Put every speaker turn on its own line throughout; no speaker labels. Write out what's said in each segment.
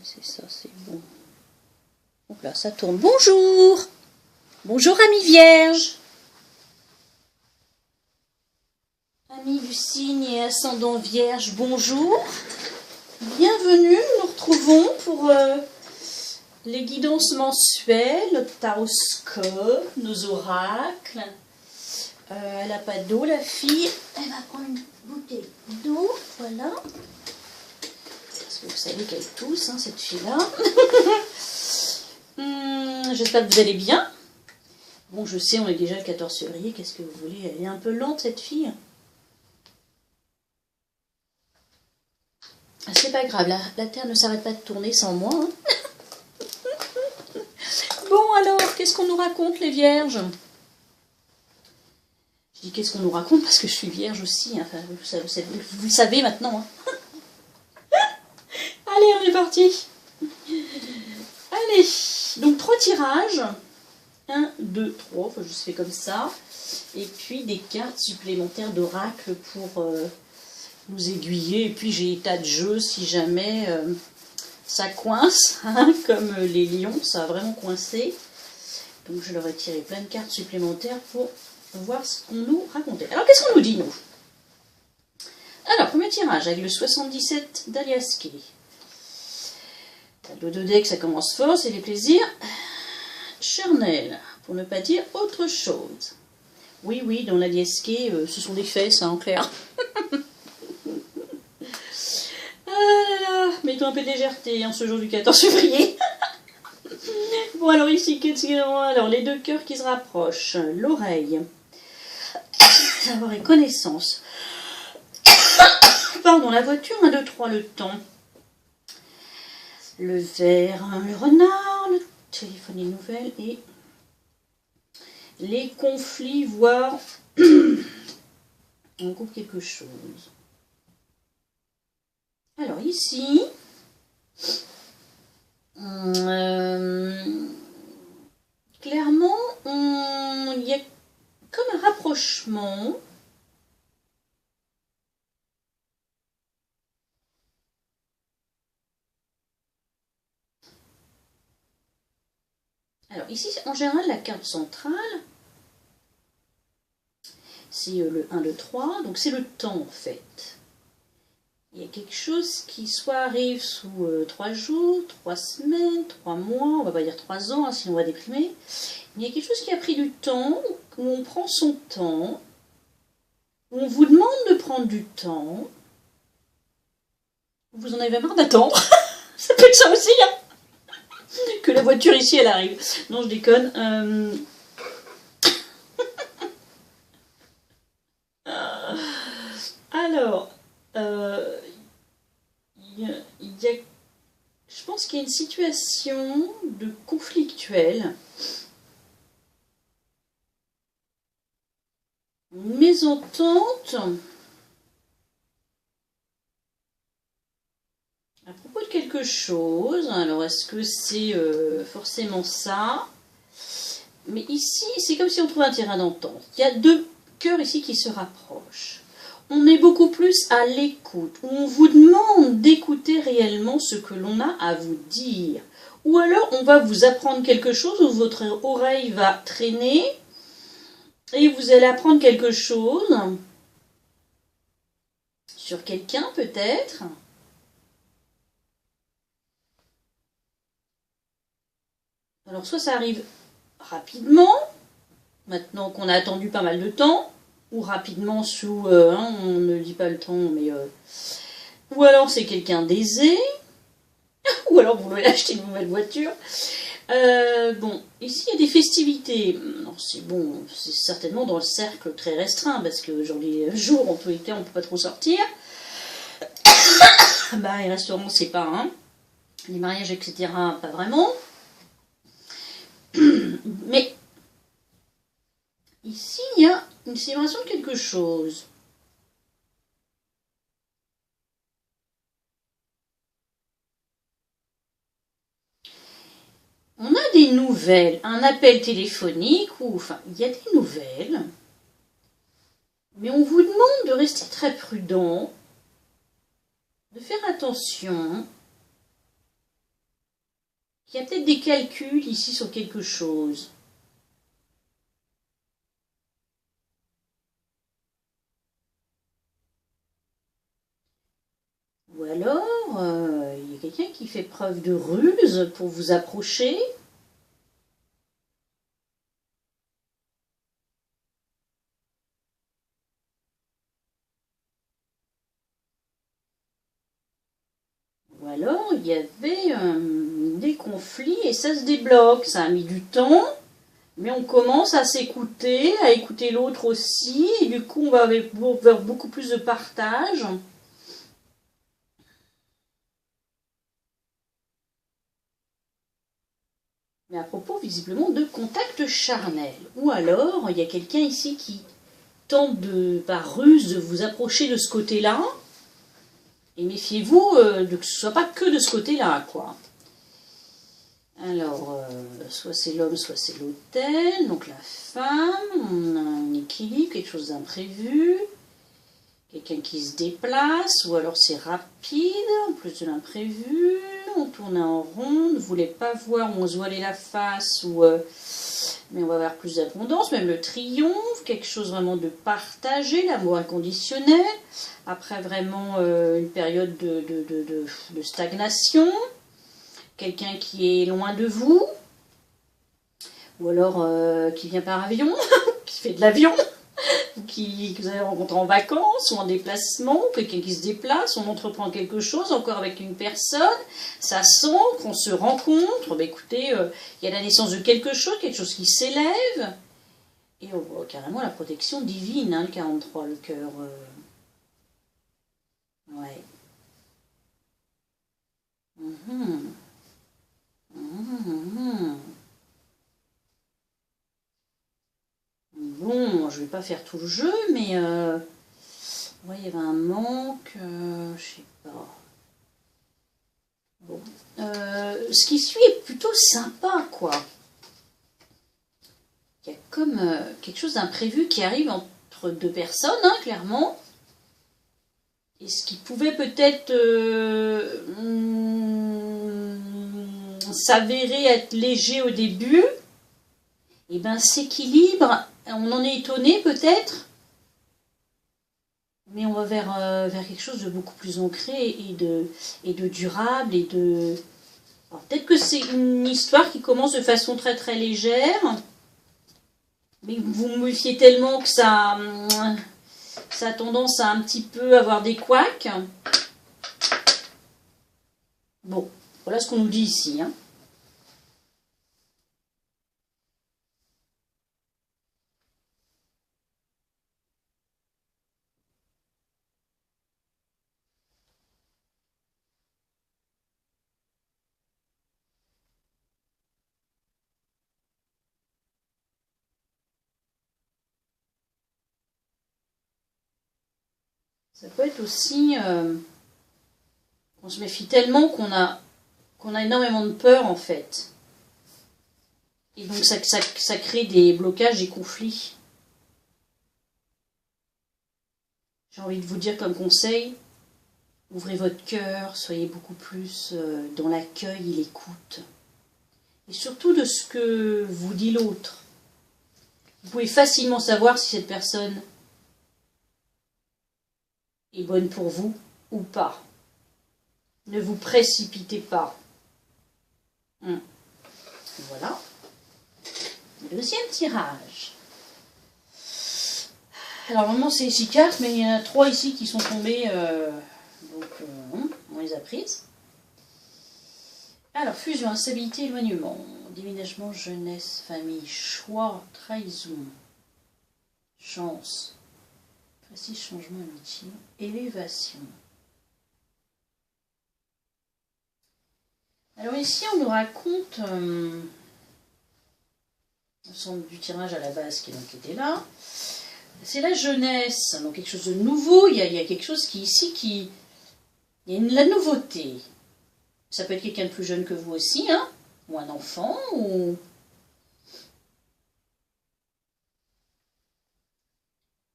c'est ça, c'est bon. Donc là, ça tourne. Bonjour! Bonjour, amis vierges! Amis du signe et ascendant vierge, bonjour! Bienvenue, nous nous retrouvons pour les guidances mensuelles, notre taroscope, nos oracles. Elle n'a pas d'eau, la fille. Elle va prendre une bouteille d'eau, voilà. Parce que vous savez qu'elle tousse, hein, cette fille-là. J'espère que vous allez bien. Bon, je sais, on est déjà le 14 février. Qu'est-ce que vous voulez? Elle est un peu lente, cette fille. C'est pas grave, la Terre ne s'arrête pas de tourner sans moi. Hein. Bon, alors, qu'est-ce qu'on nous raconte, les vierges? Je dis qu'est-ce qu'on nous raconte parce que je suis vierge aussi. Hein. Enfin, vous le savez maintenant. Hein. Allez, on est parti. Allez, donc 3 tirages. 1, 2, 3, enfin, je fais comme ça. Et puis des cartes supplémentaires d'oracle pour nous aiguiller. Et puis j'ai des tas de jeux si jamais ça coince, hein, comme les lions, ça a vraiment coincé. Donc je leur ai tiré plein de cartes supplémentaires pour voir ce qu'on nous racontait. Alors qu'est-ce qu'on nous dit, nous? Alors, premier tirage avec le 77 d'Aliaské. Tableau de deck, ça commence fort, c'est les plaisirs. Charnel, pour ne pas dire autre chose. Oui, oui, dans l'Aliaské, ce sont des fesses, hein, en clair. Ah là là, mettons un peu de légèreté en ce jour du 14 février. Bon, alors ici, qu'est-ce qu'il y a? Alors, les deux cœurs qui se rapprochent. L'oreille. Savoir et connaissance. Pardon, la voiture, 1, 2, 3, le temps. Le verre, le renard, le téléphone, les nouvelles et les conflits, voire on coupe quelque chose. Alors ici, clairement, il y a comme un rapprochement. Alors ici, en général, la carte centrale, c'est le 1, 2, 3, donc c'est le temps en fait. Il y a quelque chose qui soit arrive sous 3 jours, 3 semaines, 3 mois, on va pas dire 3 ans, hein, sinon on va déprimer. Il y a quelque chose qui a pris du temps, où on prend son temps, où on vous demande de prendre du temps, vous en avez marre d'attendre, ça peut être ça aussi, hein. Que la voiture ici elle arrive. Non, je déconne. Alors, je pense qu'il y a une situation de conflictuelle, une mésentente à propos de quelque chose. Alors, est-ce que c'est forcément ça? Mais ici, c'est comme si on trouvait un terrain d'entente. Il y a deux cœurs ici qui se rapprochent. On est beaucoup plus à l'écoute, où on vous demande d'écouter réellement ce que l'on a à vous dire. Ou alors, on va vous apprendre quelque chose, où votre oreille va traîner, et vous allez apprendre quelque chose sur quelqu'un peut-être. Alors, soit ça arrive rapidement, maintenant qu'on a attendu pas mal de temps, ou rapidement sous, on ne dit pas le temps, mais ou alors c'est quelqu'un d'aisé, ou alors vous voulez acheter une nouvelle voiture. Bon, ici il y a des festivités. C'est bon, c'est certainement dans le cercle très restreint, parce que genre les jours, en tous les cas, on ne peut pas trop sortir. Bah, les restaurants, c'est pas, hein. Les mariages, etc., pas vraiment. Mais ici, il y a une célébration de quelque chose. On a des nouvelles, un appel téléphonique, ou enfin, il y a des nouvelles, mais on vous demande de rester très prudent, de faire attention, qu'il y a peut-être des calculs ici sur quelque chose. Ou alors, il y a quelqu'un qui fait preuve de ruse pour vous approcher. Ou alors, il y avait des conflits et ça se débloque. Ça a mis du temps, mais on commence à s'écouter, à écouter l'autre aussi. Et du coup, on va vers beaucoup plus de partage. Mais à propos, visiblement, de contact charnel. Ou alors, il y a quelqu'un ici qui tente par ruse de vous approcher de ce côté-là. Et méfiez-vous que ce soit pas que de ce côté-là, quoi. Alors, soit c'est l'homme, soit c'est l'autel. Donc la femme, on a un équilibre, quelque chose d'imprévu. Quelqu'un qui se déplace, ou alors c'est rapide, en plus de l'imprévu. On tourne en rond, ne voulait pas voir où on se voilait la face, mais on va avoir plus d'abondance, même le triomphe, quelque chose vraiment de partagé, l'amour inconditionnel, après vraiment une période de stagnation, quelqu'un qui est loin de vous, ou alors qui vient par avion, qui fait de l'avion, que vous avez rencontré en vacances ou en déplacement, quelqu'un qui se déplace, on entreprend quelque chose encore avec une personne, ça sent qu'on se rencontre, ben écoutez, il y a la naissance de quelque chose qui s'élève, et on voit carrément la protection divine, hein, le 43, le cœur. Ouais. Bon, je vais pas faire tout le jeu, mais ouais, il y avait un manque, je sais pas. Bon. Ce qui suit est plutôt sympa, quoi. Il y a comme quelque chose d'imprévu qui arrive entre deux personnes, hein, clairement. Et ce qui pouvait peut-être s'avérer être léger au début, et ben s'équilibre. On en est étonné peut-être, mais on va vers quelque chose de beaucoup plus ancré et de durable et de. Alors, peut-être que c'est une histoire qui commence de façon très très légère, mais vous vous méfiez tellement que ça a tendance à un petit peu avoir des couacs. Bon, voilà ce qu'on nous dit ici, hein. Ça peut être aussi, on se méfie tellement qu'on a énormément de peur en fait. Et donc ça crée des blocages, des conflits. J'ai envie de vous dire comme conseil, ouvrez votre cœur, soyez beaucoup plus dans l'accueil et l'écoute. Et surtout de ce que vous dit l'autre. Vous pouvez facilement savoir si cette personne est bonne pour vous ou pas. Ne vous précipitez pas. Voilà. Deuxième tirage. Alors normalement c'est 6 cartes, mais il y en a 3 ici qui sont tombées, donc on les a prises. Alors fusion, instabilité, éloignement, déménagement, jeunesse, famille, choix, trahison, chance, prestige, changement, amitié, élévation. Alors ici on nous raconte, l'ensemble du tirage à la base qui était là, c'est la jeunesse, donc quelque chose de nouveau, il y a quelque chose qui ici, il y a la nouveauté. Ça peut être quelqu'un de plus jeune que vous aussi, hein, ou un enfant, ou...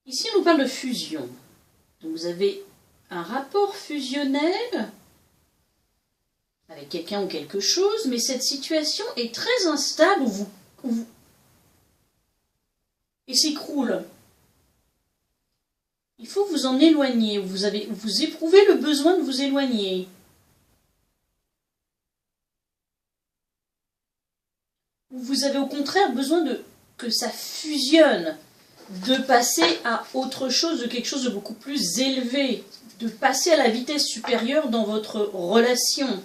Ici on nous parle de fusion. Donc vous avez un rapport fusionnel avec quelqu'un ou quelque chose, mais cette situation est très instable et s'écroule. Il faut vous en éloigner, vous éprouvez le besoin de vous éloigner. Vous avez au contraire besoin que ça fusionne, de passer à autre chose, de quelque chose de beaucoup plus élevé, de passer à la vitesse supérieure dans votre relation.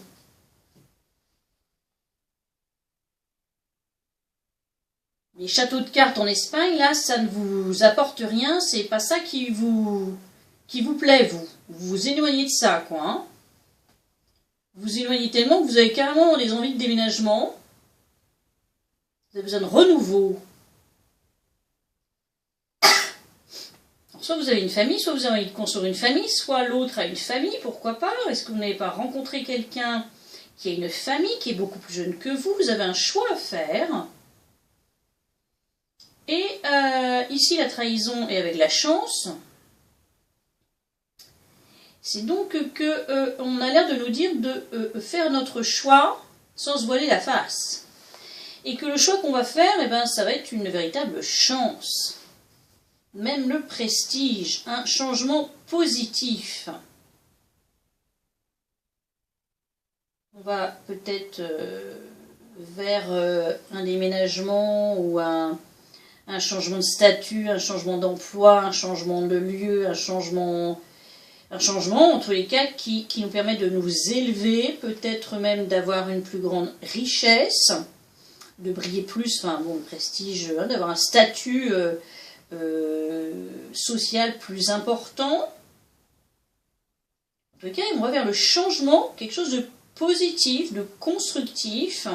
Les châteaux de cartes en Espagne, là, ça ne vous apporte rien, c'est pas ça qui vous plaît, vous. Vous vous éloignez de ça, quoi. Hein. Vous vous éloignez tellement que vous avez carrément des envies de déménagement. Vous avez besoin de renouveau. Alors, soit vous avez une famille, soit vous avez envie de construire une famille, soit l'autre a une famille, pourquoi pas? Est-ce que vous n'avez pas rencontré quelqu'un qui a une famille, qui est beaucoup plus jeune que vous? Vous avez un choix à faire. Et ici, la trahison est avec la chance. C'est donc qu'on a l'air de nous dire de faire notre choix sans se voiler la face. Et que le choix qu'on va faire, eh ben, ça va être une véritable chance. Même le prestige, un changement positif. On va peut-être vers un déménagement ou un changement de statut, un changement d'emploi, un changement de lieu, un changement en tous les cas qui nous permet de nous élever, peut-être même d'avoir une plus grande richesse, de briller plus, enfin bon, le prestige, hein, d'avoir un statut social plus important. En tout cas, on va vers le changement, quelque chose de positif, de constructif.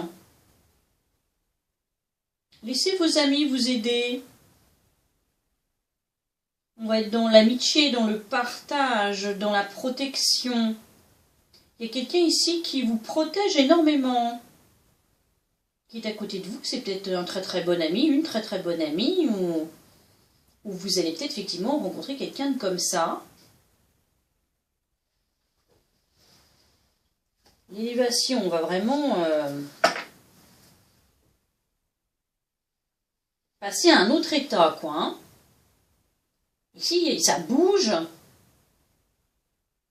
Laissez vos amis vous aider. On va être dans l'amitié, dans le partage, dans la protection. Il y a quelqu'un ici qui vous protège énormément. Qui est à côté de vous, c'est peut-être un très très bon ami, une très très bonne amie, ou vous allez peut-être effectivement rencontrer quelqu'un de comme ça. L'élévation, on va vraiment passer à un autre état, quoi. Hein. Ici, ça bouge.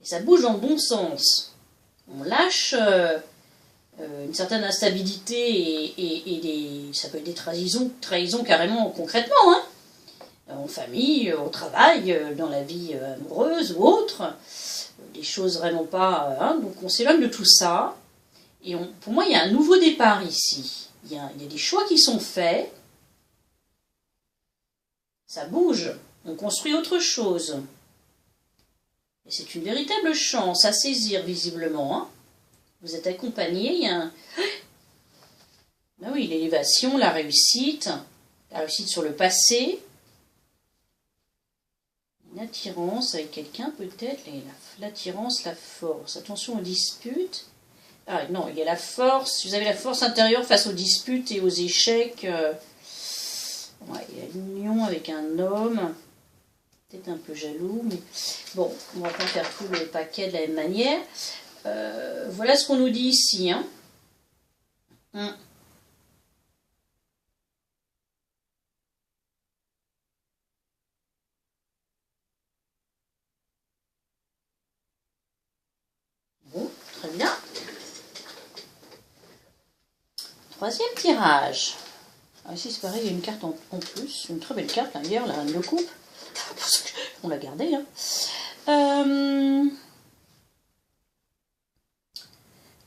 Et ça bouge dans le bon sens. On lâche une certaine instabilité et ça peut être des trahisons carrément concrètement. Hein. En famille, au travail, dans la vie amoureuse ou autre. Des choses vraiment pas... Hein. Donc on s'éloigne de tout ça. Et pour moi, il y a un nouveau départ ici. Il y a des choix qui sont faits. Ça bouge, on construit autre chose. Et c'est une véritable chance à saisir, visiblement. Hein. Vous êtes accompagné, il y a un... Ben oui, l'élévation, la réussite sur le passé. Une attirance avec quelqu'un, peut-être. L'attirance, la force. Attention aux disputes. Ah non, il y a la force. Vous avez la force intérieure face aux disputes et aux échecs. Ouais, il y a une union avec un homme, peut-être un peu jaloux, mais bon, on ne va pas faire tout le paquet de la même manière. Voilà ce qu'on nous dit ici. Hein. Bon, très bien. Troisième tirage. Ah, ici, c'est pareil, il y a une carte en plus, une très belle carte, d'ailleurs, la reine de coupe. On l'a gardée. Hein.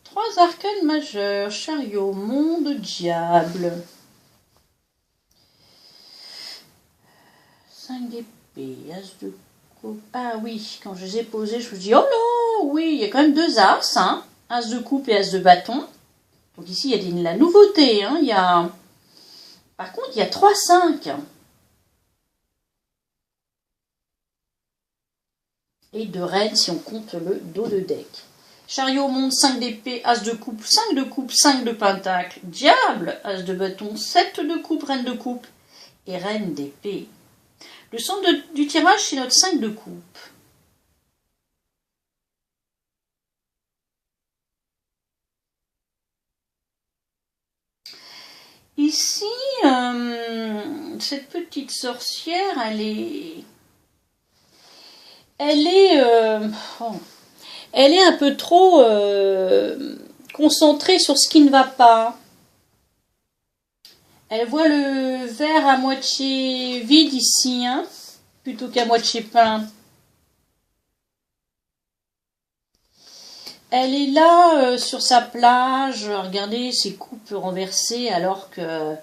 3 arcanes majeurs, chariot, monde, diable. 5 d'épée, as de coupe. Ah oui, quand je les ai posés, je me dis, oh là, oui, il y a quand même 2 as, hein. As de coupe et as de bâton. Donc ici, il y a de la nouveauté, hein. Il y a... Par contre, il y a 3-5. Et 2 reines si on compte le dos de deck. Chariot, monde, 5 d'épée, as de coupe, 5 de coupe, 5 de pentacle, diable, as de bâton, 7 de coupe, reine de coupe et reine d'épée. Le centre du tirage, c'est notre 5 de coupe. Ici, cette petite sorcière, elle est un peu trop concentrée sur ce qui ne va pas. Elle voit le verre à moitié vide ici, hein, plutôt qu'à moitié plein. Elle est là sur sa plage, regardez ses coupes renversées alors que...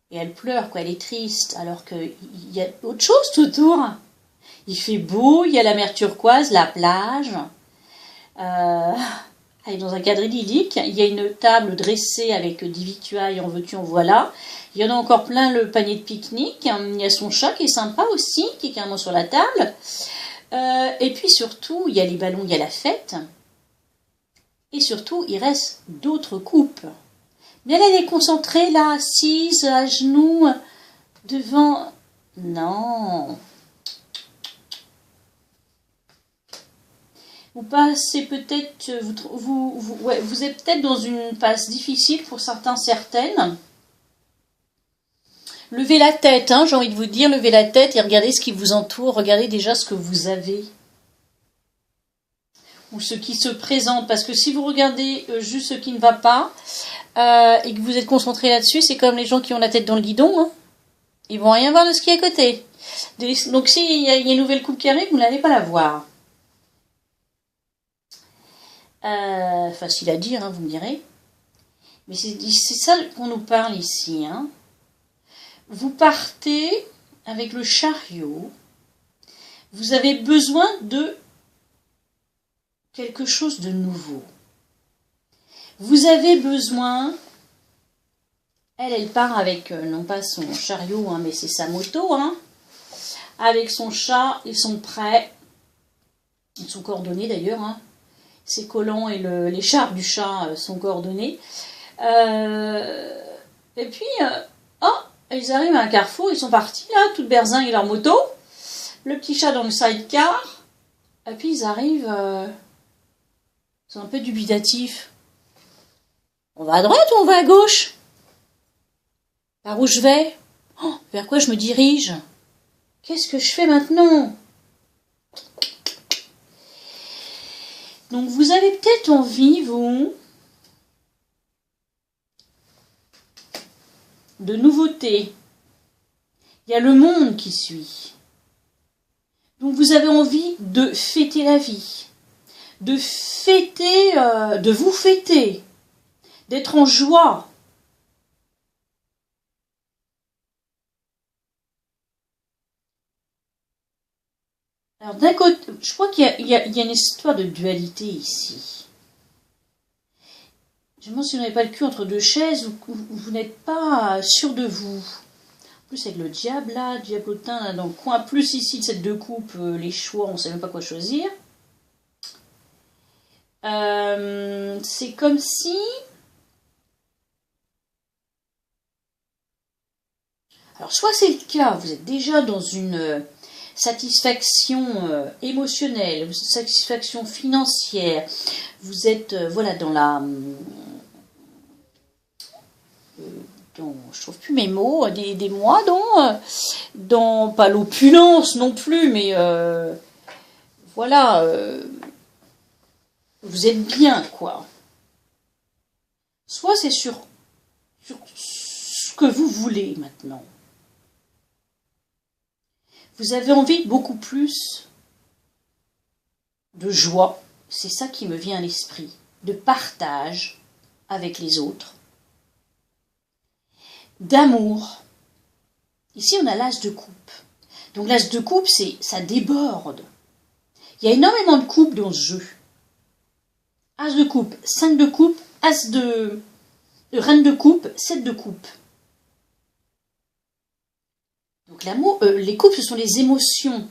Et elle pleure, quoi, elle est triste, alors qu'il y a autre chose tout autour. Il fait beau, il y a la mer turquoise, la plage. Elle est dans un cadre idyllique. Il y a une table dressée avec 10 victuailles, en veux-tu, en voilà. Il y en a encore plein le panier de pique-nique. Il y a son chat qui est sympa aussi, qui est carrément sur la table. Et puis surtout, il y a les ballons, il y a la fête. Et surtout, il reste d'autres coupes. Mais elle est concentrée là, assise, à genoux, devant... Non. Vous passez peut-être... Vous êtes peut-être dans une passe difficile pour certains, certaines. Levez la tête, hein, j'ai envie de vous dire, levez la tête et regardez ce qui vous entoure. Regardez déjà ce que vous avez. Ou ce qui se présente, parce que si vous regardez juste ce qui ne va pas et que vous êtes concentré là-dessus, c'est comme les gens qui ont la tête dans le guidon, hein. Ils vont rien voir de ce qui est à côté. Donc s'il y a une nouvelle coupe qui arrive, vous n'allez pas la voir. Facile à dire, hein, vous me direz. Mais c'est ça qu'on nous parle ici, hein. Vous partez avec le chariot, vous avez besoin de quelque chose de nouveau. Vous avez besoin, elle part avec, non pas son chariot, hein, mais c'est sa moto, hein, avec son chat, ils sont prêts, ils sont coordonnés d'ailleurs, hein. Ses collants et l'écharpe du chat sont coordonnés. Et puis, ils arrivent à un carrefour, ils sont partis là, toute berzingue et leur moto, le petit chat dans le sidecar, et puis ils arrivent, ils sont un peu dubitatifs. On va à droite ou on va à gauche? Par où je vais? Vers quoi je me dirige? Qu'est-ce que je fais maintenant? Donc vous avez peut-être envie, vous, de nouveautés. Il y a le monde qui suit. Donc vous avez envie de fêter la vie, de fêter, de vous fêter, d'être en joie. Alors d'un côté, je crois qu'il y a une histoire de dualité ici. Je me demande si vous n'avez pas le cul entre deux chaises ou vous n'êtes pas sûr de vous. En plus avec le diable là, diablotin là dans le coin, plus ici de cette deux coupes, les choix, on ne sait même pas quoi choisir. C'est comme si... Alors soit c'est le cas, vous êtes déjà dans une satisfaction émotionnelle, satisfaction financière, vous êtes voilà dans la... je trouve plus mes mots, des mois dans pas l'opulence non plus, mais voilà, vous êtes bien, quoi. Soit c'est sur ce que vous voulez maintenant. Vous avez envie de beaucoup plus de joie, c'est ça qui me vient à l'esprit, de partage avec les autres, d'amour. Ici, on a l'as de coupe. Donc l'as de coupe, ça déborde. Il y a énormément de coupes dans ce jeu. As de coupe, 5 de coupe, as de reine de coupe, 7 de coupe. Donc l'amour, les coupes, ce sont les émotions.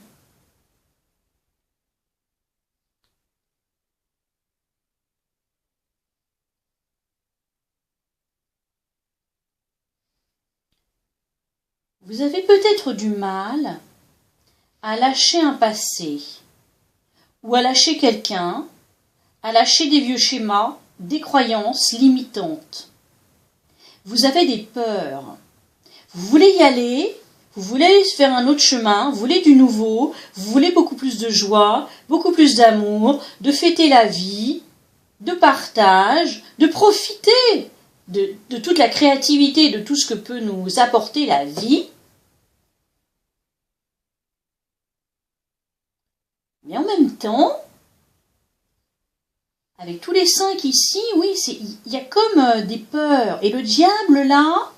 Vous avez peut-être du mal à lâcher un passé, ou à lâcher quelqu'un, à lâcher des vieux schémas, des croyances limitantes. vous avez des peurs. Vous voulez y aller, vous voulez faire un autre chemin, vous voulez du nouveau, vous voulez beaucoup plus de joie, beaucoup plus d'amour, de fêter la vie, de partage, de profiter de toute la créativité, de tout ce que peut nous apporter la vie. Mais en même temps, avec tous les 5 ici, oui, il y a comme des peurs. Et le diable, là,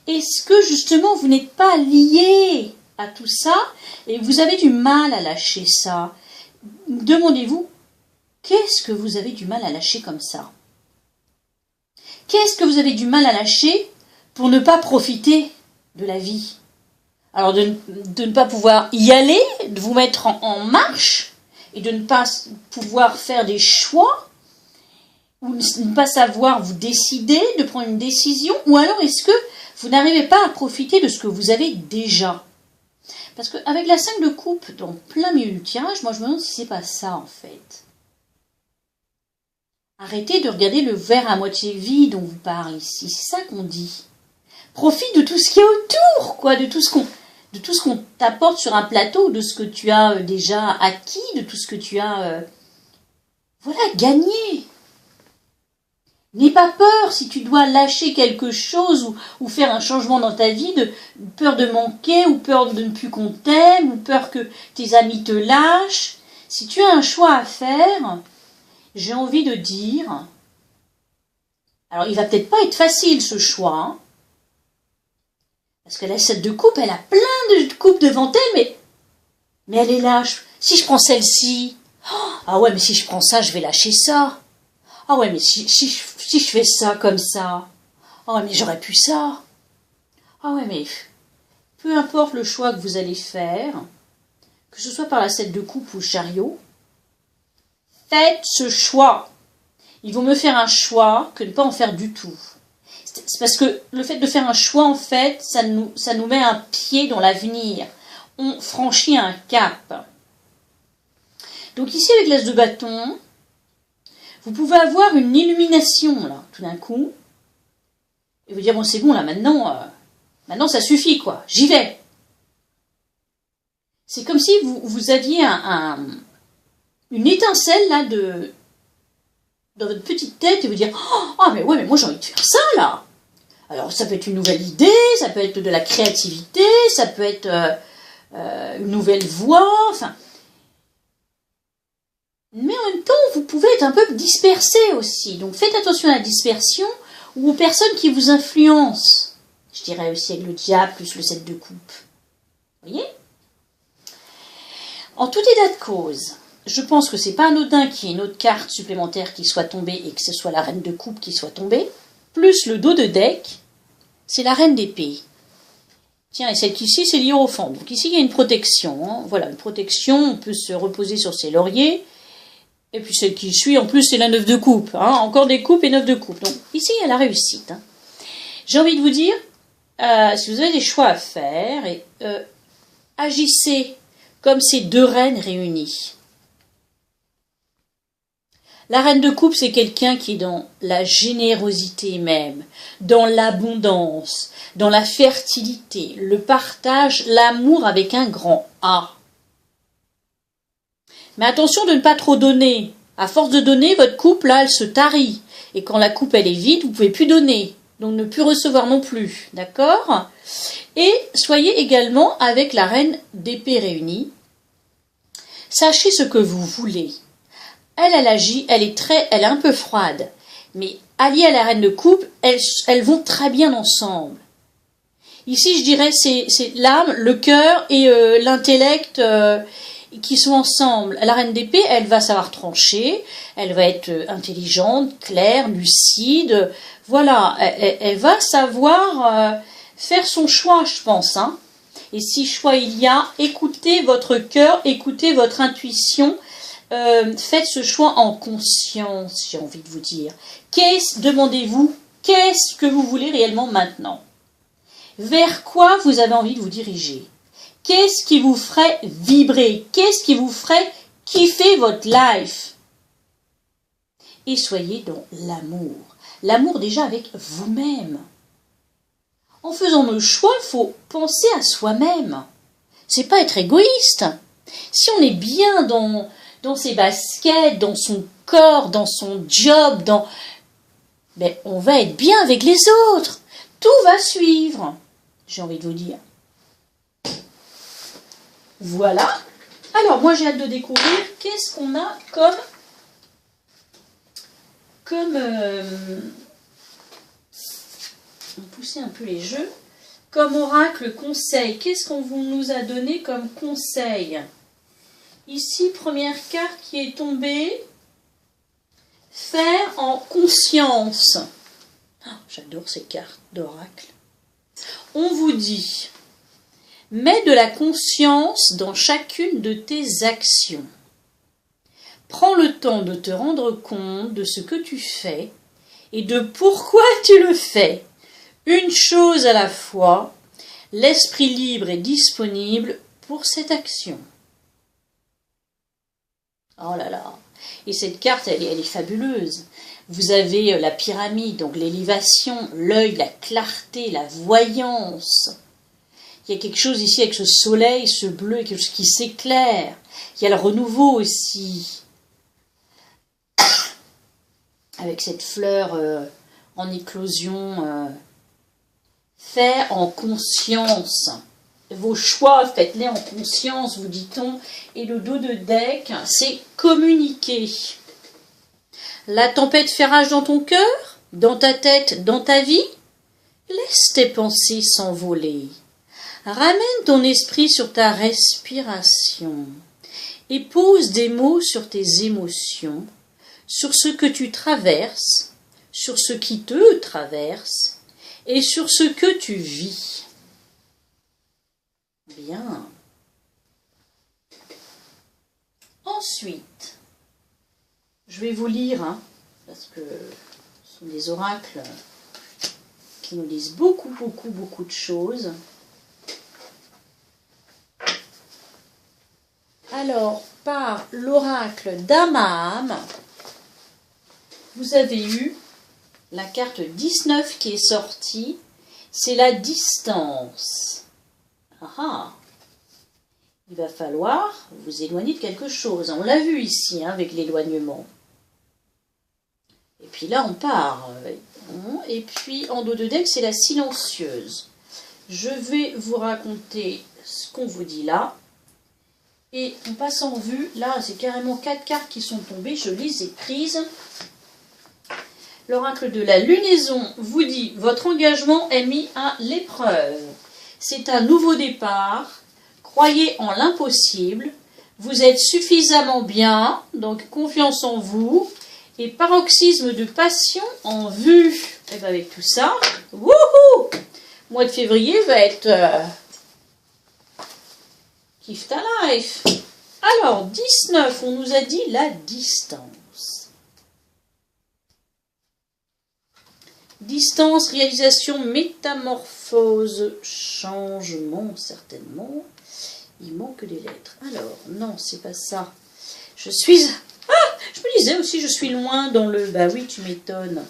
est-ce que justement vous n'êtes pas lié à tout ça et vous avez du mal à lâcher ça? Demandez-vous, qu'est-ce que vous avez du mal à lâcher comme ça? Qu'est-ce que vous avez du mal à lâcher pour ne pas profiter de la vie? Alors de ne pas pouvoir y aller, de vous mettre en marche et de ne pas pouvoir faire des choix ou ne pas savoir vous décider, de prendre une décision, ou alors est-ce que vous n'arrivez pas à profiter de ce que vous avez déjà? Parce qu'avec la 5 de coupe dans plein milieu du tirage, moi je me demande si c'est pas ça en fait. Arrêtez de regarder le verre à moitié vide dont vous parle ici, c'est ça qu'on dit. Profite de tout ce qu'il y a autour, quoi, de tout ce qu'on t'apporte sur un plateau, de ce que tu as déjà acquis, de tout ce que tu as gagné. N'aie pas peur si tu dois lâcher quelque chose ou faire un changement dans ta vie, de peur de manquer ou peur de ne plus qu'on t'aime ou peur que tes amis te lâchent. Si tu as un choix à faire, j'ai envie de dire, alors il va peut-être pas être facile ce choix, hein, parce que la 7 de coupe, elle a plein de coupes devant elle, mais elle est là. Si je prends celle-ci, ah ouais, mais si je prends ça, je vais lâcher ça. Ah ouais, mais si je fais ça comme ça, ah ouais, mais j'aurais pu ça. Ah ouais, mais peu importe le choix que vous allez faire, que ce soit par la 7 de coupe ou le chariot, faites ce choix. Ils vont me faire un choix que ne pas en faire du tout. C'est parce que le fait de faire un choix, en fait, ça nous met un pied dans l'avenir. On franchit un cap. Donc ici, avec l'as de bâton, vous pouvez avoir une illumination, là, tout d'un coup, et vous dire, bon, c'est bon, là, maintenant, ça suffit, quoi, j'y vais. C'est comme si vous aviez une étincelle, là, dans votre petite tête, et vous dire, oh, mais ouais, mais moi, j'ai envie de faire ça, là. Alors, ça peut être une nouvelle idée, ça peut être de la créativité, ça peut être une nouvelle voie, enfin. Mais en même temps, vous pouvez être un peu dispersé aussi. Donc, faites attention à la dispersion ou aux personnes qui vous influencent. Je dirais aussi avec le diable plus le 7 de coupe. Vous voyez? En tout état de cause, je pense que c'est pas anodin qu'il y ait une autre carte supplémentaire qui soit tombée et que ce soit la reine de coupe qui soit tombée. Plus le dos de deck, c'est la reine d'épée. Tiens, et celle ici, c'est l'hiérophant. Donc ici, il y a une protection. Hein. Voilà, une protection, on peut se reposer sur ses lauriers. Et puis celle qui suit, en plus, c'est la 9 de coupe. Hein. Encore des coupes et 9 de coupe. Donc ici, il y a la réussite. Hein. J'ai envie de vous dire, si vous avez des choix à faire, agissez comme ces deux reines réunies. La reine de coupe, c'est quelqu'un qui est dans la générosité même, dans l'abondance, dans la fertilité, le partage, l'amour avec un grand A. Mais attention de ne pas trop donner. À force de donner, votre coupe, là, elle se tarit. Et quand la coupe, elle est vide, vous ne pouvez plus donner. Donc ne plus recevoir non plus. D'accord? Et soyez également avec la reine d'épée réunie. Sachez ce que vous voulez. Elle agit, elle est un peu froide. Mais alliée à la reine de coupe, elles vont très bien ensemble. Ici, je dirais, c'est l'âme, le cœur et l'intellect qui sont ensemble. La reine d'épée, elle va savoir trancher, elle va être intelligente, claire, lucide. Voilà, elle va savoir faire son choix, je pense. Hein. Et si choix il y a, écoutez votre cœur, écoutez votre intuition. Faites ce choix en conscience, j'ai envie de vous dire. Demandez-vous, qu'est-ce que vous voulez réellement maintenant? Vers quoi vous avez envie de vous diriger? Qu'est-ce qui vous ferait vibrer? Qu'est-ce qui vous ferait kiffer votre life? Et soyez dans l'amour. L'amour déjà avec vous-même. En faisant nos choix, il faut penser à soi-même. C'est pas être égoïste. Si on est bien dans ses baskets, dans son corps, dans son job, ben, on va être bien avec les autres. Tout va suivre, j'ai envie de vous dire. Voilà. Alors, moi, j'ai hâte de découvrir qu'est-ce qu'on a comme on poussait un peu les jeux. Comme oracle conseil, qu'est-ce qu'on nous a donné comme conseil? Ici, première carte qui est tombée. Faire en conscience. Oh, j'adore ces cartes d'oracle. On vous dit, mets de la conscience dans chacune de tes actions. Prends le temps de te rendre compte de ce que tu fais et de pourquoi tu le fais. Une chose à la fois, l'esprit libre est disponible pour cette action. Oh là là. Et cette carte, elle est fabuleuse. Vous avez la pyramide, donc l'élévation, l'œil, la clarté, la voyance. Il y a quelque chose ici avec ce soleil, ce bleu, quelque chose qui s'éclaire. Il y a le renouveau aussi. Avec cette fleur en éclosion. Faire en conscience. Vos choix, faites-les en conscience, vous dit-on. Et le dos de deck, c'est communiquer. La tempête fait rage dans ton cœur, dans ta tête, dans ta vie. Laisse tes pensées s'envoler. Ramène ton esprit sur ta respiration et pose des mots sur tes émotions, sur ce que tu traverses, sur ce qui te traverse et sur ce que tu vis. Bien. Ensuite, je vais vous lire, parce que ce sont des oracles qui nous disent beaucoup de choses. Alors, par l'oracle d'Amaham, vous avez eu la carte 19 qui est sortie, c'est la distance. Ah, il va falloir vous éloigner de quelque chose. On l'a vu ici avec l'éloignement. Et puis là, on part. Et puis, en dos de deck, c'est la silencieuse. Je vais vous raconter ce qu'on vous dit là. Et on passe en vue. Là, c'est carrément 4 cartes qui sont tombées. Je les ai prises. L'oracle de la lunaison vous dit « Votre engagement est mis à l'épreuve. C'est un nouveau départ. Croyez en l'impossible. Vous êtes suffisamment bien. Donc, confiance en vous. Et paroxysme de passion en vue. » Et bien avec tout ça, wouhou! Mois de février va être kiff ta life. Alors, 19, on nous a dit la distance. Distance, réalisation, métamorphose, changement, certainement. Il manque des lettres. Alors, non, c'est pas ça. Je me disais aussi, je suis loin dans le... Bah oui, tu m'étonnes.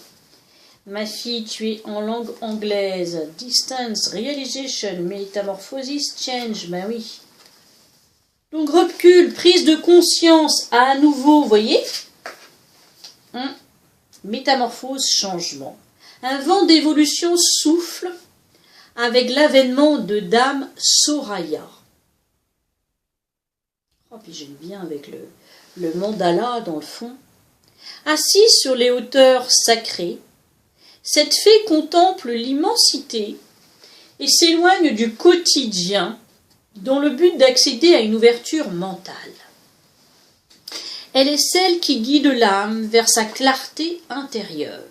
Ma fille, tu es en langue anglaise. Distance, realization, métamorphosis, change. Bah oui. Donc, recul, prise de conscience à nouveau, vous voyez? Métamorphose, changement. Un vent d'évolution souffle avec l'avènement de Dame Soraya. Oh, puis j'aime bien avec le mandala dans le fond. Assise sur les hauteurs sacrées, cette fée contemple l'immensité et s'éloigne du quotidien dans le but d'accéder à une ouverture mentale. Elle est celle qui guide l'âme vers sa clarté intérieure.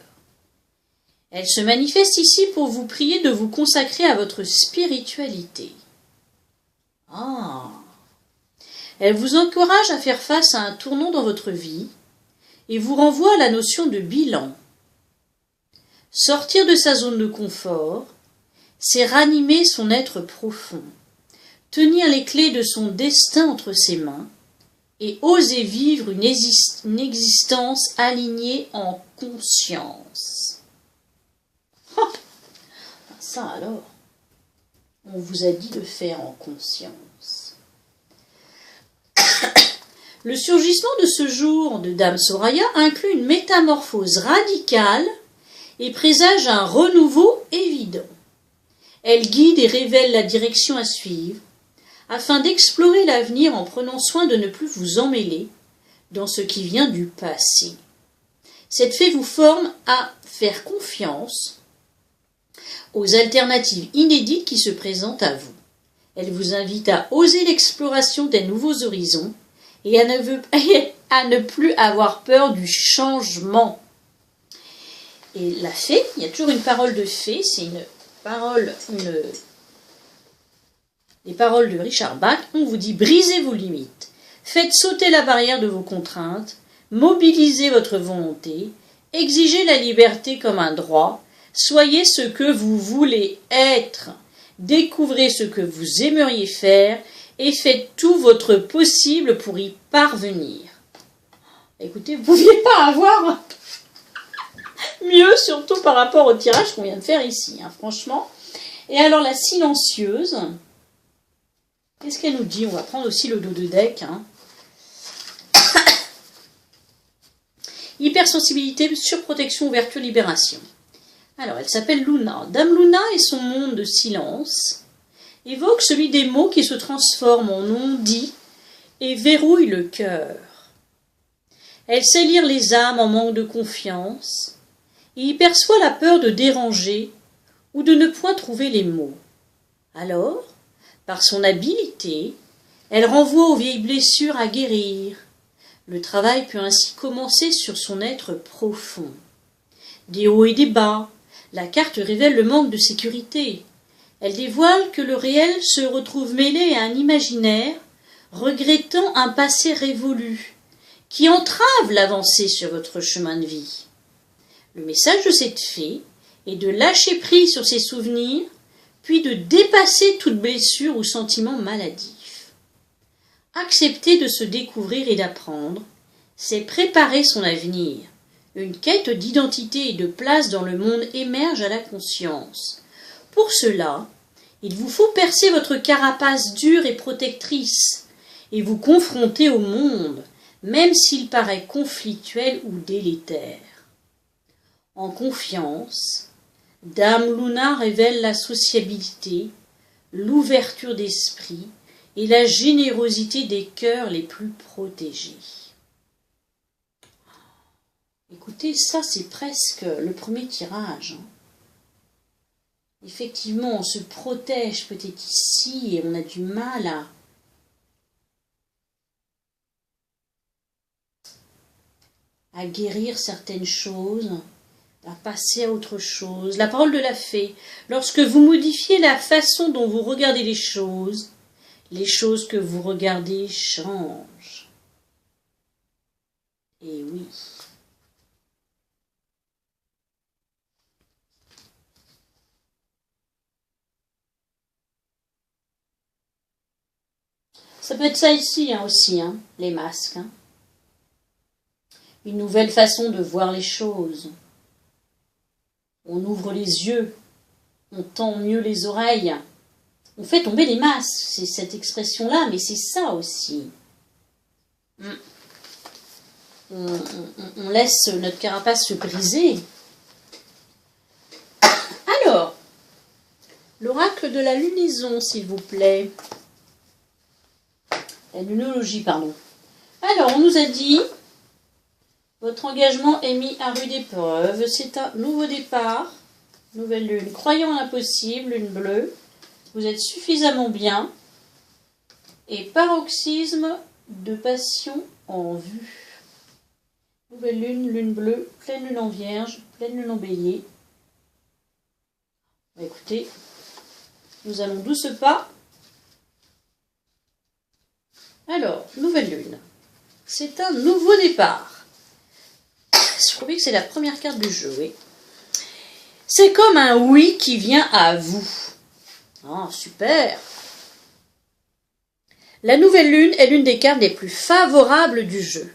Elle se manifeste ici pour vous prier de vous consacrer à votre spiritualité. Elle vous encourage à faire face à un tournant dans votre vie et vous renvoie à la notion de bilan. Sortir de sa zone de confort, c'est ranimer son être profond, tenir les clés de son destin entre ses mains et oser vivre une existence alignée en conscience. Ça alors, on vous a dit de faire en conscience. Le surgissement de ce jour de Dame Soraya inclut une métamorphose radicale et présage un renouveau évident. Elle guide et révèle la direction à suivre, afin d'explorer l'avenir en prenant soin de ne plus vous emmêler dans ce qui vient du passé. Cette fée vous forme à faire confiance aux alternatives inédites qui se présentent à vous. Elle vous invite à oser l'exploration des nouveaux horizons et à ne plus avoir peur du changement. Et la fée, il y a toujours une parole de fée, c'est les paroles de Richard Bach. On vous dit: brisez vos limites, faites sauter la barrière de vos contraintes, mobilisez votre volonté, exigez la liberté comme un droit, soyez ce que vous voulez être, découvrez ce que vous aimeriez faire et faites tout votre possible pour y parvenir. Écoutez, vous ne pouviez pas avoir mieux, surtout par rapport au tirage qu'on vient de faire ici, hein, franchement. Et alors la silencieuse, qu'est-ce qu'elle nous dit? On va prendre aussi le dos de deck. Hein. Hypersensibilité, surprotection, ouverture, libération. Alors, elle s'appelle Luna. Dame Luna et son monde de silence évoque celui des mots qui se transforment en non-dits et verrouillent le cœur. Elle sait lire les âmes en manque de confiance et y perçoit la peur de déranger ou de ne point trouver les mots. Alors, par son habileté, elle renvoie aux vieilles blessures à guérir. Le travail peut ainsi commencer sur son être profond. Des hauts et des bas, la carte révèle le manque de sécurité. Elle dévoile que le réel se retrouve mêlé à un imaginaire, regrettant un passé révolu, qui entrave l'avancée sur votre chemin de vie. Le message de cette fée est de lâcher prise sur ses souvenirs, puis de dépasser toute blessure ou sentiment maladif. Accepter de se découvrir et d'apprendre, c'est préparer son avenir. Une quête d'identité et de place dans le monde émerge à la conscience. Pour cela, il vous faut percer votre carapace dure et protectrice et vous confronter au monde, même s'il paraît conflictuel ou délétère. En confiance, Dame Luna révèle la sociabilité, l'ouverture d'esprit et la générosité des cœurs les plus protégés. Écoutez, ça c'est presque le premier tirage. Effectivement, on se protège peut-être ici et on a du mal à guérir certaines choses, à passer à autre chose. La parole de la fée, lorsque vous modifiez la façon dont vous regardez les choses que vous regardez changent. Et oui. Ça peut être ça ici aussi, les masques. Une nouvelle façon de voir les choses. On ouvre les yeux, on tend mieux les oreilles, on fait tomber les masques, c'est cette expression-là, mais c'est ça aussi. On laisse notre carapace se briser. Alors, l'oracle de la lunaison, s'il vous plaît. La lunologie, pardon. Alors, on nous a dit, votre engagement est mis à rude épreuve, c'est un nouveau départ, nouvelle lune, croyant à l'impossible, lune bleue, vous êtes suffisamment bien, et paroxysme de passion en vue. Nouvelle lune, lune bleue, pleine lune en vierge, pleine lune en bélier. Écoutez, nous allons douce pas. Alors, nouvelle lune. C'est un nouveau départ. Je crois que c'est la première carte du jeu, oui. C'est comme un oui qui vient à vous. Ah, super. La nouvelle lune est l'une des cartes les plus favorables du jeu.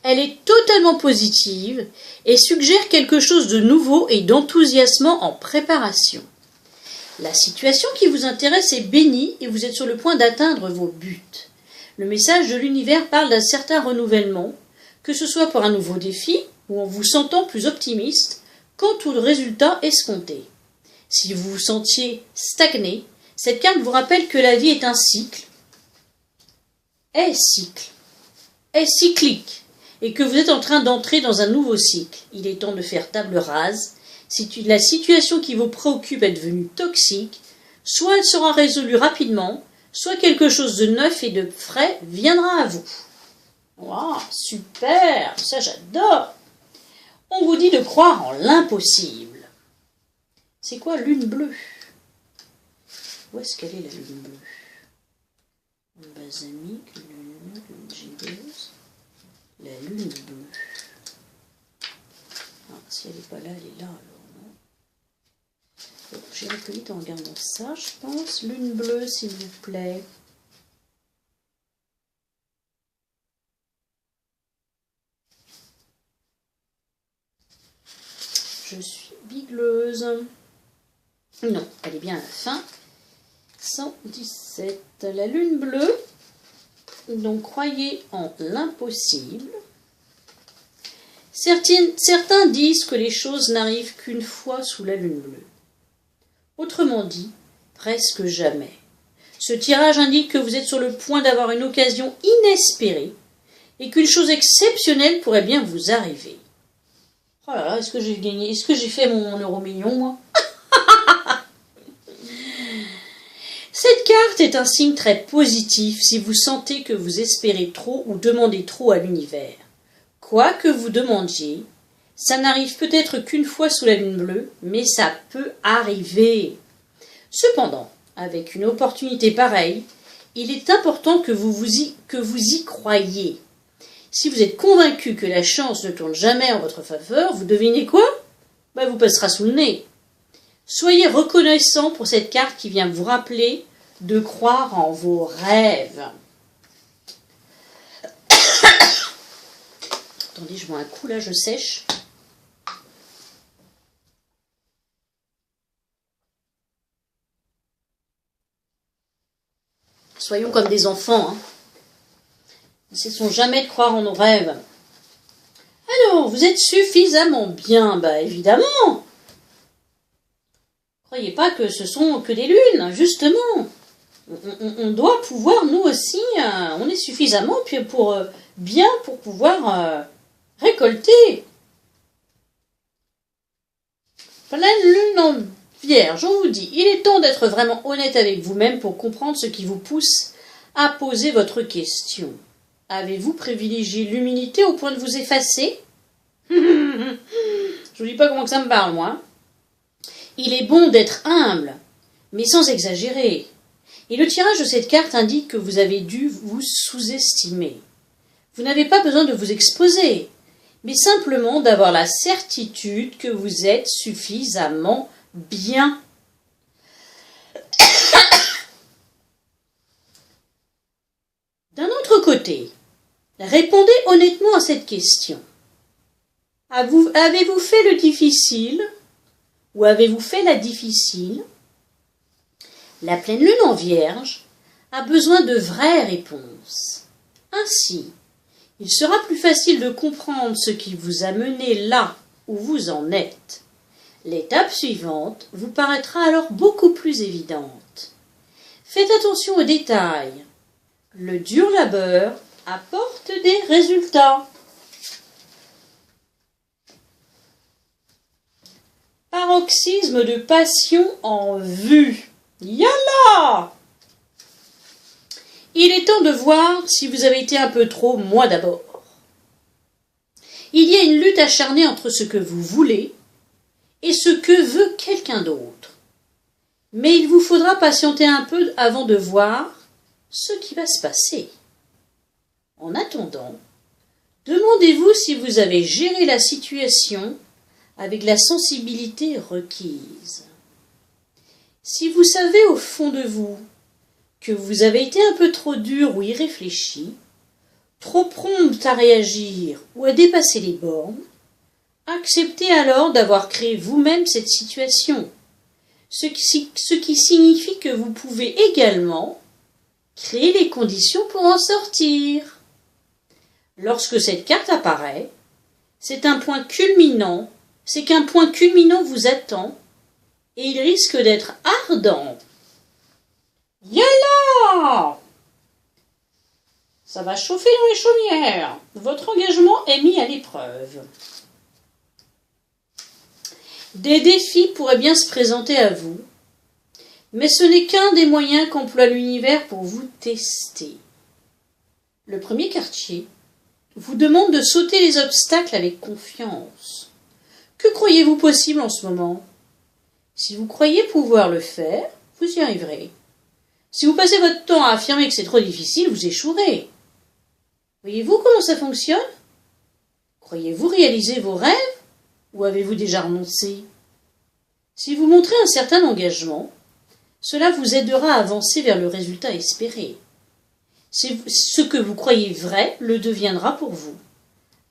Elle est totalement positive et suggère quelque chose de nouveau et d'enthousiasmant en préparation. La situation qui vous intéresse est bénie et vous êtes sur le point d'atteindre vos buts. Le message de l'univers parle d'un certain renouvellement, que ce soit pour un nouveau défi ou en vous sentant plus optimiste quant au résultat escompté. Si vous vous sentiez stagné, cette carte vous rappelle que la vie est un cycle, est cyclique, et que vous êtes en train d'entrer dans un nouveau cycle. Il est temps de faire table rase. Si la situation qui vous préoccupe est devenue toxique, soit elle sera résolue rapidement, soit quelque chose de neuf et de frais viendra à vous. Waouh, super, ça j'adore. On vous dit de croire en l'impossible. C'est quoi lune bleue? Où est-ce qu'elle est la lune bleue? Balsamique, lune gibbose, la lune bleue. Ah, si elle n'est pas là, elle est là alors, non? Bon, j'irai plus vite en regardant ça, je pense. Lune bleue, s'il vous plaît. Je suis bigleuse. Non, elle est bien à la fin. 117. La lune bleue. Donc, croyez en l'impossible. Certains disent que les choses n'arrivent qu'une fois sous la lune bleue. Autrement dit, presque jamais. Ce tirage indique que vous êtes sur le point d'avoir une occasion inespérée et qu'une chose exceptionnelle pourrait bien vous arriver. Oh là là, est-ce que j'ai gagné? Est-ce que j'ai fait mon euro million, moi? Cette carte est un signe très positif si vous sentez que vous espérez trop ou demandez trop à l'univers. Quoi que vous demandiez, ça n'arrive peut-être qu'une fois sous la lune bleue, mais ça peut arriver. Cependant, avec une opportunité pareille, il est important que vous y croyiez. Si vous êtes convaincu que la chance ne tourne jamais en votre faveur, vous devinez quoi? Vous passera sous le nez. Soyez reconnaissant pour cette carte qui vient vous rappeler de croire en vos rêves. Attendez, je bois un coup là, je sèche. Soyons comme des enfants, hein. Ne cessons jamais de croire en nos rêves. Alors, vous êtes suffisamment bien, évidemment. Croyez pas que ce sont que des lunes, justement. On doit pouvoir, nous aussi, on est suffisamment bien pour pouvoir récolter. Pleine lune en Vierge, on vous dit, il est temps d'être vraiment honnête avec vous-même pour comprendre ce qui vous pousse à poser votre question. Avez-vous privilégié l'humilité au point de vous effacer? Je vous dis pas comment que ça me parle, moi. Il est bon d'être humble, mais sans exagérer. Et le tirage de cette carte indique que vous avez dû vous sous-estimer. Vous n'avez pas besoin de vous exposer, mais simplement d'avoir la certitude que vous êtes suffisamment bien. D'un autre côté, répondez honnêtement à cette question. Avez-vous fait le difficile ou avez-vous fait la difficile? La pleine lune en Vierge a besoin de vraies réponses. Ainsi, il sera plus facile de comprendre ce qui vous a mené là où vous en êtes. L'étape suivante vous paraîtra alors beaucoup plus évidente. Faites attention aux détails. Le dur labeur apporte des résultats. Paroxysme de passion en vue. Yalla! Il est temps de voir si vous avez été un peu trop moi d'abord. Il y a une lutte acharnée entre ce que vous voulez et ce que veut quelqu'un d'autre. Mais il vous faudra patienter un peu avant de voir ce qui va se passer. En attendant, demandez-vous si vous avez géré la situation avec la sensibilité requise. Si vous savez au fond de vous que vous avez été un peu trop dur ou irréfléchi, trop prompte à réagir ou à dépasser les bornes, acceptez alors d'avoir créé vous-même cette situation. ce qui signifie que vous pouvez également créer les conditions pour en sortir. Lorsque cette carte apparaît, c'est qu'un point culminant vous attend et il risque d'être ardent. Yalla! Ça va chauffer dans les chaumières. Votre engagement est mis à l'épreuve. Des défis pourraient bien se présenter à vous, mais ce n'est qu'un des moyens qu'emploie l'univers pour vous tester. Le premier quartier vous demande de sauter les obstacles avec confiance. Que croyez-vous possible en ce moment? Si vous croyez pouvoir le faire, vous y arriverez. Si vous passez votre temps à affirmer que c'est trop difficile, vous échouerez. Voyez-vous comment ça fonctionne? Croyez-vous réaliser vos rêves ou avez-vous déjà renoncé? Si vous montrez un certain engagement, cela vous aidera à avancer vers le résultat espéré. Ce que vous croyez vrai le deviendra pour vous.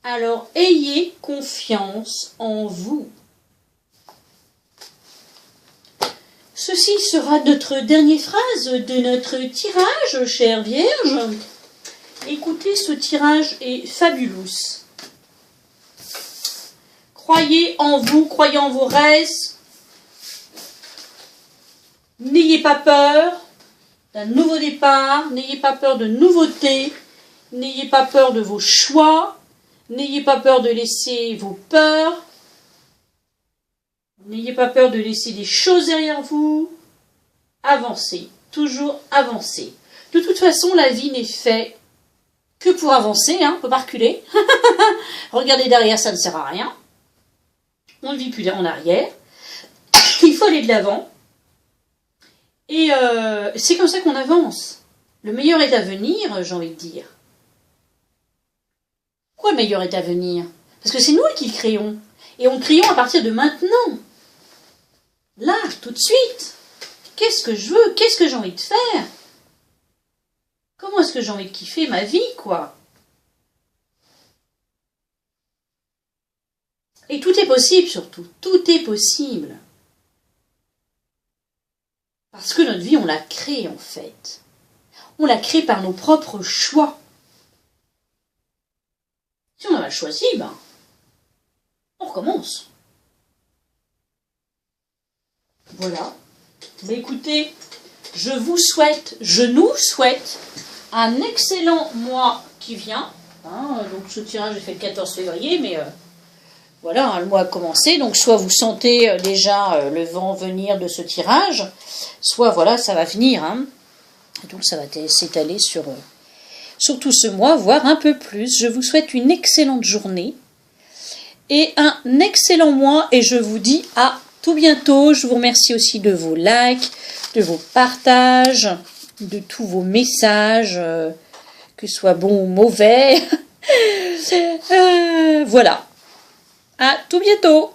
Alors ayez confiance en vous. Ceci sera notre dernière phrase de notre tirage, chère Vierge. Écoutez, ce tirage est fabuleux. Croyez en vous, croyez en vos rêves. N'ayez pas peur d'un nouveau départ, n'ayez pas peur de nouveautés, n'ayez pas peur de vos choix, n'ayez pas peur de laisser vos peurs, n'ayez pas peur de laisser des choses derrière vous. Avancez, toujours avancez. De toute façon, la vie n'est faite que pour avancer, on ne peut pas reculer. Regardez derrière, ça ne sert à rien. On ne vit plus en arrière. Il faut aller de l'avant. Et c'est comme ça qu'on avance. Le meilleur est à venir, j'ai envie de dire. Pourquoi le meilleur est à venir? Parce que c'est nous qui le créons. Et on le créons à partir de maintenant. Là, tout de suite. Qu'est-ce que je veux? Qu'est-ce que j'ai envie de faire? Comment est-ce que j'ai envie de kiffer ma vie, quoi? Et tout est possible, surtout. Tout est possible. Parce que notre vie, on l'a créée, en fait. On l'a créée par nos propres choix. Si on en a choisi, on recommence. Voilà. Écoutez, je nous souhaite un excellent mois qui vient. Donc ce tirage est fait le 14 février, mais voilà, le mois a commencé. Donc soit vous sentez déjà le vent venir de ce tirage, soit voilà, ça va venir. Et donc ça va s'étaler sur tout ce mois, voire un peu plus. Je vous souhaite une excellente journée et un excellent mois et je vous dis à tout bientôt. Je vous remercie aussi de vos likes, de vos partages, de tous vos messages, que ce soit bon ou mauvais. Voilà. À tout bientôt.